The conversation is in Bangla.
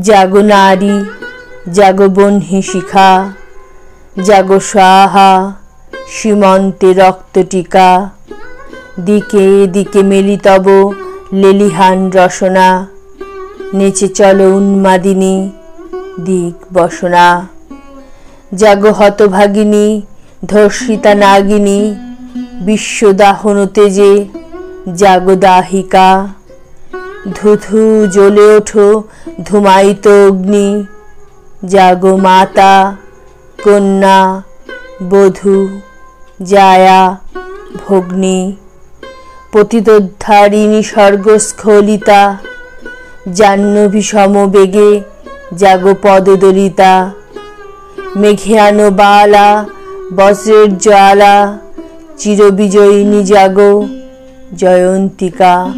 জাগো নারী, জাগো বহ্নি শিখা, জাগো স্বাহা সীমন্তে রক্তটিকা। দিকে দিকে মেলি তব লেলিহান রসনা, নেচে চলো উন্মাদিনী দিক বসনা। জাগো হতভাগিনী ধর্ষিতা নাগিনী, বিশ্বদাহন তেজে জাগো দাহিকা। ধু ধু জ্বলে ওঠো ধূমায়িত অগ্নি, জাগো মাতা কন্যা বধূ জায়া ভগ্নী। পতিতোদ্ধারিণী স্বর্গস্খলিতা, জাহ্নবী সমবেগে জাগো পদদলিতা। মেঘে আনো বালা বজ্রের জ্বালা, চিরবিজয়িনী জাগো জয়ন্তিকা।